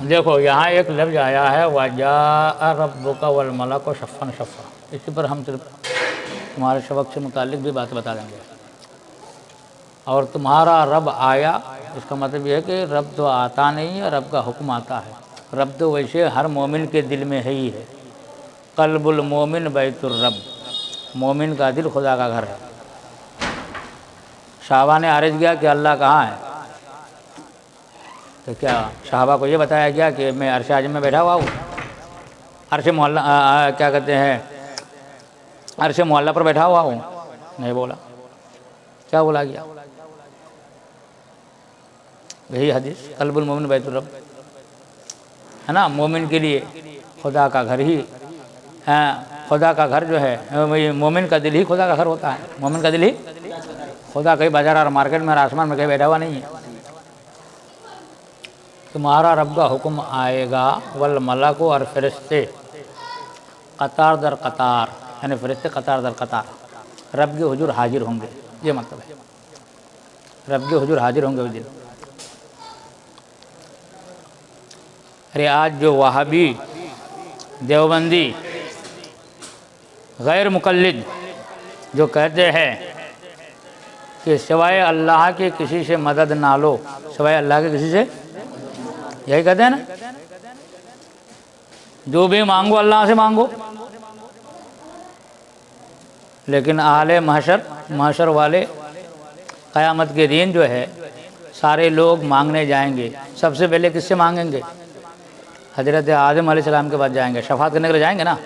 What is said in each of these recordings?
देखो यहाँ एक लफ्ज़ आया है वजा रब्बुका वल मलकु सफ़्फ़न सफ़्फ़ा। इसी पर हम सिर्फ तुम्हारे सबक से मुताल्लिक़ भी बात बता देंगे। और तुम्हारा रब आया, इसका मतलब यह है कि रब तो आता नहीं है, रब का हुक्म आता है। रब तो वैसे हर मोमिन के दिल में है ही है। क़ल्बुल मोमिन बैतुर रब, मोमिन का दिल खुदा का घर है। साहबा ने अर्ज़ किया कि अल्लाह कहाँ है? तो क्या साहबा को ये बताया गया कि मैं अर्श आज़म में बैठा हुआ हूँ, अर्श मोहल्ला क्या कहते हैं, अर्श मोहल्ला पर बैठा हुआ हूँ? नहीं बोला। क्या बोला गया? यही हदीस क़ल्बुल मोमिन बैतुर रब है ना। मोमिन के लिए खुदा का घर ही खुदा का घर जो है, मोमिन का दिल ही खुदा का घर होता है। मोमिन का दिल ही खुदा कहीं बाजार और मार्केट में और आसमान में कहीं बैठा हुआ नहीं है। तुम्हारा रब का हुक्म आएगा, वल मलको और फरिश्ते कतार दर कतार, यानी फरिश्ते कतार दर कतार रब के हुजूर हाजिर होंगे। ये मतलब है, रब के हुजूर हाजिर होंगे उस दिन। अरे आज जो वहाबी देवबंदी गैर मुक़ल्लिद जो कहते हैं कि सिवाय अल्लाह के किसी से मदद ना लो, सिवाय अल्लाह के किसी से, यही कहते हैं ना, जो भी मांगो अल्लाह से मांगो। लेकिन आले महशर वाले क़यामत के दिन जो है सारे लोग मांगने जाएंगे। सबसे पहले किससे मांगेंगे? हज़रत आदम अलैहिस्सलाम के पास जाएंगे, शफ़ाअत करने के लिए जाएंगे ना।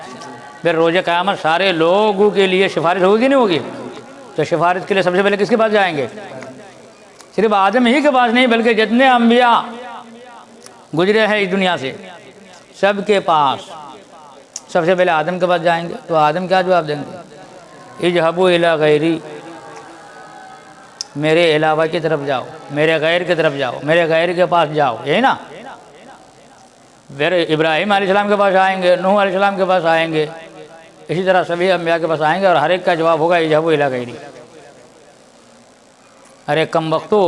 फिर रोज़े क़यामत सारे लोगों के लिए सिफारिश होगी कि नहीं होगी? तो सिफारिश के लिए सबसे पहले किसके पास जाएंगे? सिर्फ आदम ही के पास नहीं, बल्कि जितने अम्बिया गुजरे हैं इस दुनिया से सब के पास सबसे पहले आदम के पास जाएंगे। तो आदम क्या जवाब देंगे? इजहबू इला गैरी, मेरे अलावा की तरफ जाओ, मेरे गैर की तरफ जाओ, मेरे गैर के पास जाओ, यही ना। फिर इब्राहीम अलैहिस्सलाम के पास आएंगे, नूह अलैहिस्सलाम के पास आएंगे, इसी तरह सभी अम्बिया के पास आएंगे और हर एक का जवाब होगा इजहबू इला गैरी। अरे कमबख्तो,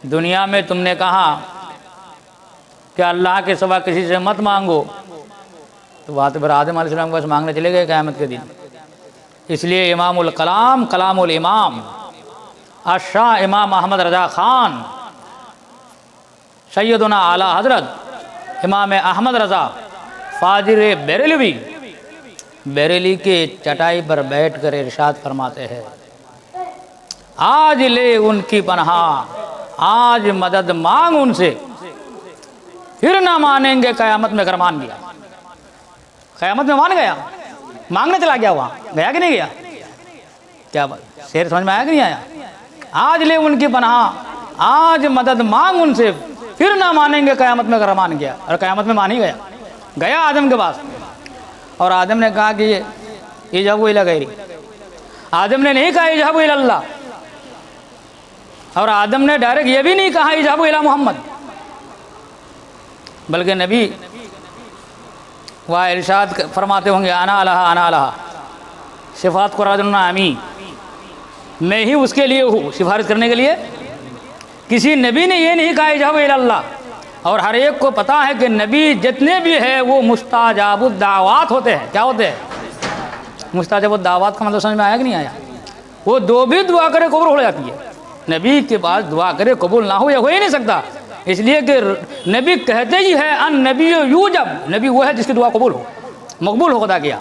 दुनिया में तुमने कहा कि अल्लाह के सिवा किसी से मत मांगो, तो वहाँ तो फिर आदम अलैहिस्सलाम के पास मांगने चले गए क़यामत के दिन। इसलिए इमामुल कलाम कलामुल इमाम अशाह इमाम अहमद रज़ा ख़ान सैयदना आला हज़रत इमाम अहमद रज़ा फ़ाजिर बरेलवी बरेली के चटाई पर बैठ कर इरशाद फरमाते हैं, आज ले उनकी पनाह, आज मदद मांग उनसे, फिर ना मानेंगे क़यामत में। अगर मान गया, क़यामत में मान गया, मांगने चला गया, वहाँ गया कि नहीं गया? क्या बात, शेर समझ में आया कि नहीं आया? आज ले उनकी पनाह, आज मदद मांग उनसे, फिर ना मानेंगे क़यामत में। अगर मान गया, और क़यामत में मान ही गया, गया आदम के पास, और आदम ने कहा कि ये इजहबू इला गैरी। आदम ने नहीं कहा इजहबू इला अल्लाह, और आदम ने डायरेक्ट ये भी नहीं कहा इजहबू इला मोहम्मद, बल्कि नबी वह इरशाद फरमाते होंगे अना अलहा सिफ़ात कुरान आमी, मैं ही उसके लिए हूँ सिफारिश करने के लिए। किसी नबी ने ये नहीं कहा इजहबू इला अल्लाह। और हर एक को पता है कि नबी जितने भी है वो मुस्ताजाबुद दावात होते हैं। क्या होते हैं? मुस्ताजाबुद दावात का मतलब समझ में आया कि नहीं आया? वो दो भी दुआ करे कबूल हो जाती है। नबी के पास दुआ करे कबूल ना हो, या हो ही नहीं सकता। इसलिए कि नबी कहते ही है अन नबी यूजब, नबी वो है जिसकी दुआ कबूल हो, मकबूल हो खुदा किया,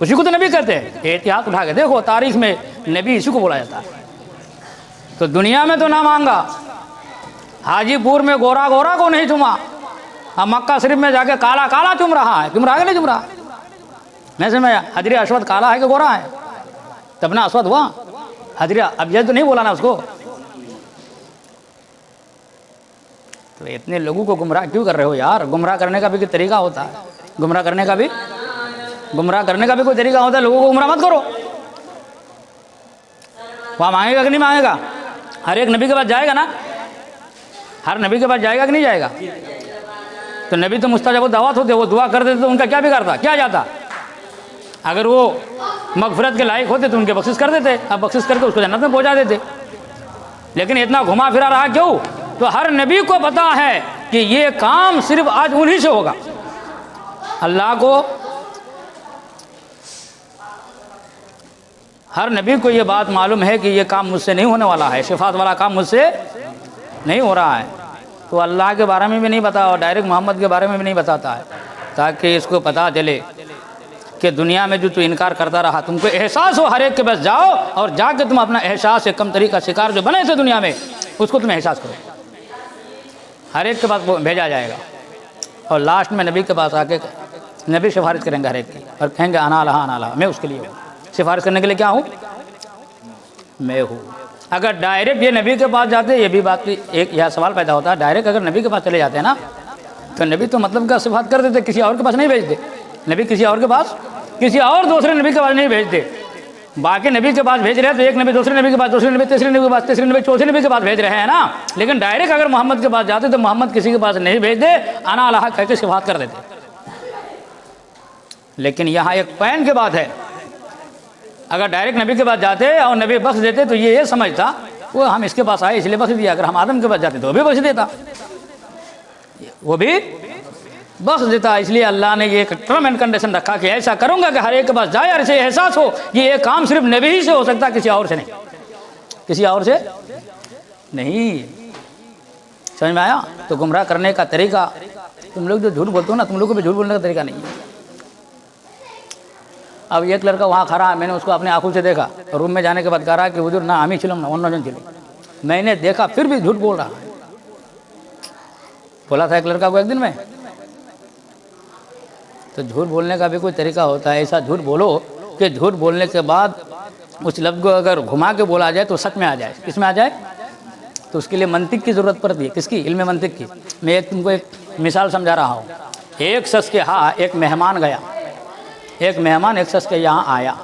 उसी को तो नबी कहते हैं। इतिहास उठा के देखो, तारीख में नबी इसी को बोला जाता है। तो दुनिया में तो ना मांगा, हाजीपुर में गोरा गोरा को नहीं चुमा, अब मक्का शरीफ में जाके काला काला चुम रहा है। चुम रहा है कि नहीं चुम रहा? नहीं समझ में? हजरी अस्वद काला है कि गोरा है? तब ना अस्वद हुआ हजरी अबजद तो नहीं बोला ना उसको। तो इतने लोगों को गुमराह क्यों कर रहे हो यार? गुमराह करने का भी कोई तरीका होता है, गुमराह करने का भी कोई तरीका होता है। लोगों को गुमराह मत करो। वहाँ मांगेगा कि नहीं मांगेगा? हर एक नबी के पास जाएगा ना, हर नबी के पास जाएगा कि नहीं जाएगा? तो नबी तो मुस्ताजब दावत होते, वो दुआ कर देते तो उनका क्या बिगाड़ता, क्या जाता? अगर वो मगफिरत के लायक होते तो उनके बख्शिश कर देते, अब बख्शिश करके उसको जन्नत में पहुँचा देते। लेकिन इतना घुमा फिरा रहा क्यों? तो हर नबी को पता है कि ये काम सिर्फ आज उन्हीं से होगा। अल्लाह को, हर नबी को ये बात मालूम है कि ये काम मुझसे नहीं होने वाला है, शिफात वाला काम मुझसे नहीं हो रहा है। तो अल्लाह के बारे में भी नहीं बता और डायरेक्ट मोहम्मद के बारे में भी नहीं बताता है, ताकि इसको पता चले कि दुनिया में जो तू इनकार करता रहा, तुमको एहसास हो, हर एक के पास जाओ और जाके तुम अपना एहसास से कम तरीका शिकार जो बने थे दुनिया में, उसको तुम एहसास करो। हर एक के पास भेजा जाएगा और लास्ट में नबी के पास आके नबी सिफारिश करेंगे हर एक की और कहेंगे आना अल्लाह, मैं उसके लिए हूँ। सिफारिश करने के लिए क्या हूँ? मैं हूँ। अगर डायरेक्ट ये नबी के पास जाते, ये भी बात की एक यह सवाल पैदा होता है, डायरेक्ट अगर नबी के पास चले जाते हैं ना, तो नबी तो मतलब क्या सिफात कर देते, किसी और के पास नहीं भेजते। नबी किसी और के पास, किसी और दूसरे नबी के पास नहीं भेजते। बाकी नबी के पास भेज रहे हैं तो एक नबी दूसरे नबी के पास, दूसरे नबी तीसरे नबी के पास, तीसरे नबी चौथे नबी के पास भेज रहे हैं ना। लेकिन डायरेक्ट अगर मोहम्मद के पास जाते तो मोहम्मद किसी के पास नहीं भेजते, आना अल्लाह कह के सिफात कर देते। लेकिन यहाँ एक पैन की बात है, अगर डायरेक्ट नबी के पास जाते और नबी बख्श देते तो ये समझता वो हम इसके पास आए इसलिए बख्श दिया। अगर हम आदम के पास जाते तो वो भी बख्श देता, वो भी बख्श देता। इसलिए अल्लाह ने ये एक टर्म एंड कंडीशन रखा कि ऐसा करूंगा कि हर एक के पास जाए और इसे एहसास हो कि ये काम सिर्फ नबी ही से हो सकता, किसी और से नहीं, किसी और से नहीं। समझ में आया? तो गुमराह करने का तरीका, तुम लोग जो झूठ बोलते हो ना, तुम लोग को भी झूठ बोलने का तरीका नहीं है। अब एक लड़का वहाँ खड़ा है, मैंने उसको अपने आंखों से देखा, रूम में जाने के बाद कह रहा कि हुजूर ना आमी छिलम ना अन्य जन छिलम। मैंने देखा फिर भी झूठ बोल रहा है। बोला था एक लड़का को एक दिन में, तो झूठ बोलने का भी कोई तरीका होता है। ऐसा झूठ बोलो कि झूठ बोलने के बाद उस लफ्ज़ को अगर घुमा के बोला जाए तो सच में आ जाए। किस में आ जाए? तो उसके लिए मंतिक की ज़रूरत पड़ती है। किसकी? इल्म मंतिक की। मैं तुमको एक मिसाल समझा रहा हूँ। एक शख्स के यहाँ एक मेहमान गया, एक मेहमान एक शख्स के यहाँ आया।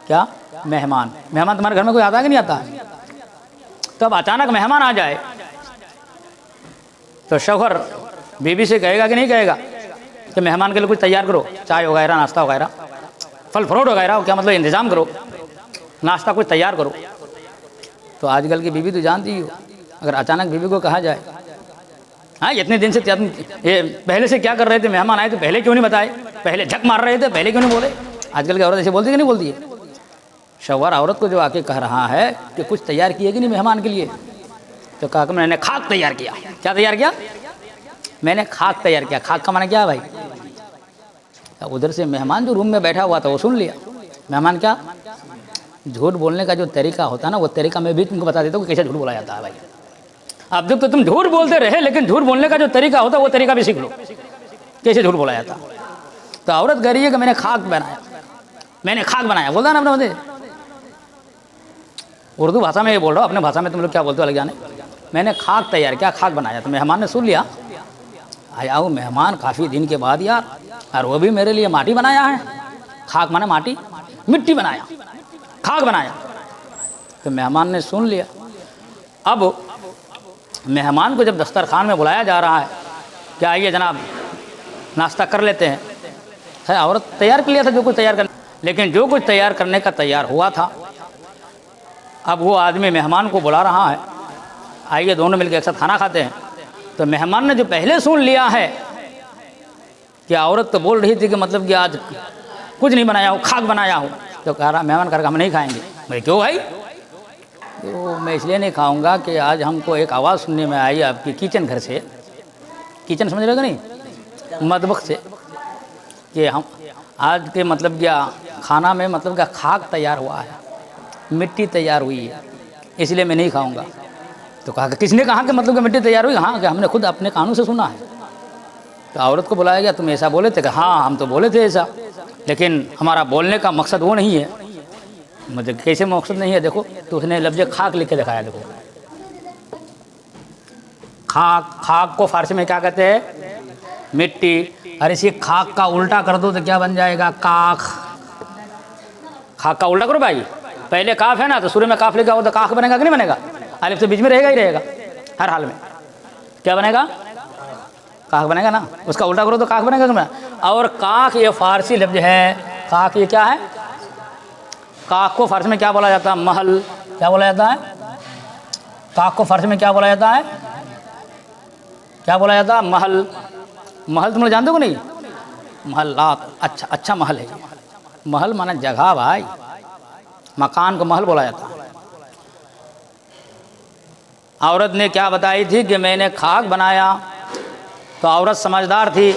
क्या? मेहमान तुम्हारे घर में कोई आता है कि नहीं आता? तब अचानक मेहमान आ जाए तो शौहर बीवी से कहेगा कि नहीं कहेगा कि मेहमान के लिए कुछ तैयार करो, चाय वगैरह, नाश्ता वगैरह, फल फ्रूट वगैरह, क्या मतलब इंतज़ाम करो, नाश्ता कुछ तैयार करो। तो आजकल की बीवी तो जानती ही हो, अगर अचानक बीवी को कहा जाए हाँ इतने दिन से ये पहले से क्या कर रहे थे, मेहमान आए तो पहले क्यों नहीं बताए, पहले झक मार रहे थे, पहले क्यों नहीं बोले। आजकल की औरत ऐसे बोलती कि नहीं बोलती है? शौहर औरत को जो आके कह रहा है कि कुछ तैयार किए कि नहीं मेहमान के लिए, तो कहा कि मैंने खाक तैयार किया। क्या तैयार किया? मैंने खाक तैयार किया। खाक का माने क्या है भाई? तो उधर से मेहमान जो रूम में बैठा हुआ था वो सुन लिया। मेहमान क्या? झूठ बोलने का जो तरीका होता है ना, वो तरीका मैं भी तुमको बता देता हूँ कि कैसे झूठ बोला जाता है भाई। अब जब तो तुम झूठ बोलते रहे, लेकिन झूठ बोलने का जो तरीका होता है वो तरीका भी सीख लो, कैसे झूठ बोला जाता। तो औरत कह रही है कि मैंने खाक बनाया, मैंने खाक बनाया, बोलता ना अपने बंदे। उर्दू भाषा में ये बोल रहा हूँ, अपने भाषा में तुम लोग क्या बोलते हो अलग जाने। मैंने खाक तैयार किया, खाक बनाया। तो मेहमान ने सुन लिया। आया वो मेहमान काफ़ी दिन के बाद यार, और वो भी मेरे लिए माटी बनाया है। खाक माने माटी, मिट्टी बनाया, खाक बनाया। तो मेहमान ने सुन लिया। अब मेहमान को जब दस्तरखान में बुलाया जा रहा है कि आइए जनाब नाश्ता कर लेते हैं, है औरत तैयार कर लिया था जो कुछ तैयार कर, लेकिन जो कुछ तैयार करने का तैयार हुआ था, अब वो आदमी मेहमान को बुला रहा है, आइए दोनों मिलकर एक साथ खाना खाते हैं। तो मेहमान ने जो पहले सुन लिया है कि औरत तो बोल रही थी कि मतलब कि आज कुछ नहीं बनाया हूँ, खाक बनाया हूँ, तो कह रहा मेहमान कर हम नहीं खाएंगे। मैं क्यों भाई? तो मैं इसलिए नहीं खाऊंगा कि आज हमको एक आवाज़ सुनने में आई आपकी किचन घर से, किचन समझ रहे हो नहीं, मतबख से, कि हम आज के मतलब क्या खाना में मतलब क्या खाक तैयार हुआ है, मिट्टी तैयार हुई है, इसलिए मैं नहीं खाऊंगा। तो कहा कि किसने कहा कि मतलब कि मिट्टी तैयार हुई? हाँ, कि हमने खुद अपने कानों से सुना है। तो औरत को बुलाया गया, तुम ऐसा बोले थे? कि हाँ हम तो बोले थे ऐसा, लेकिन हमारा बोलने का मकसद वो नहीं है। मुझे कैसे मकसद नहीं है? देखो, तो उसने लफ्ज़ खाक लिख के दिखाया। देखो खाक, खाक को फारसी में क्या कहते हैं? मिट्टी। अरे इसी खाक का उल्टा कर दो तो क्या बन जाएगा? काख। खाक का उल्टा करो भाई, पहले काफ है ना, तो शुरू में काफ लिखा हो तो काख बनेगा कि नहीं बनेगा? अलिफ तो बीच में रहेगा ही रहेगा हर हाल में। क्या बनेगा? काख बनेगा ना। उसका उल्टा करो तो काख बनेगा कि? और काख ये फारसी लफ्ज़ है। काख ये क्या है? काख को फारसी में क्या बोला जाता है? महल। क्या बोला जाता है? काख को फारसी में क्या बोला जाता है? क्या बोला जाता? महल। महल तुम लोग जानते हो नहीं? महल्लात, अच्छा अच्छा महल है ये। महल माना जगह भाई, मकान को महल बोला जाता। औरत ने क्या बताई थी कि मैंने खाक बनाया, तो औरत समझदार थी।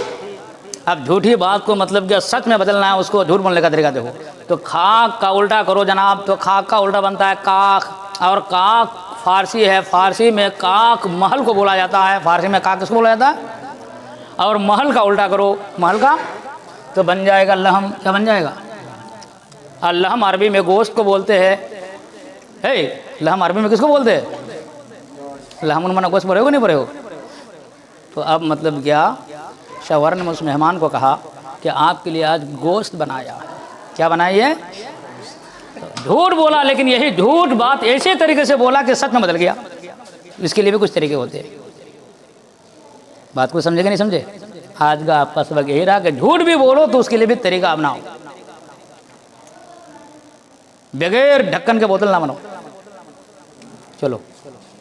अब झूठी बात को मतलब कि सच में बदलना है, उसको झूठ बोलने का तरीका देखो। तो खाक का उल्टा करो जनाब, तो खाक का उल्टा बनता है काक, और काक फारसी है, फारसी में काक महल को बोला जाता है। फारसी में काक किसको बोला जाता है? और महल का उल्टा करो, महल का, तो बन जाएगा लहम। क्या बन जाएगा? और लहम अरबी में गोश्त को बोलते हैं। हे, लहम अरबी में किसको बोलते हैं? लहमुन मना गोश्त पड़े हो नहीं पड़े हो? तो अब मतलब क्या, शौहर ने उस मेहमान को कहा कि आपके लिए आज गोश्त बनाया है। क्या बनाई है? झूठ बोला, लेकिन यही झूठ बात ऐसे तरीके से बोला कि सच में बदल गया। इसके लिए भी कुछ तरीके होते हैं। बात को समझे कि नहीं समझे? आज का आपका सबक यही रहा कि झूठ भी बोलो तो उसके लिए भी तरीका अपनाओ, बगैर ढक्कन के बोतल ना बनो। चलो।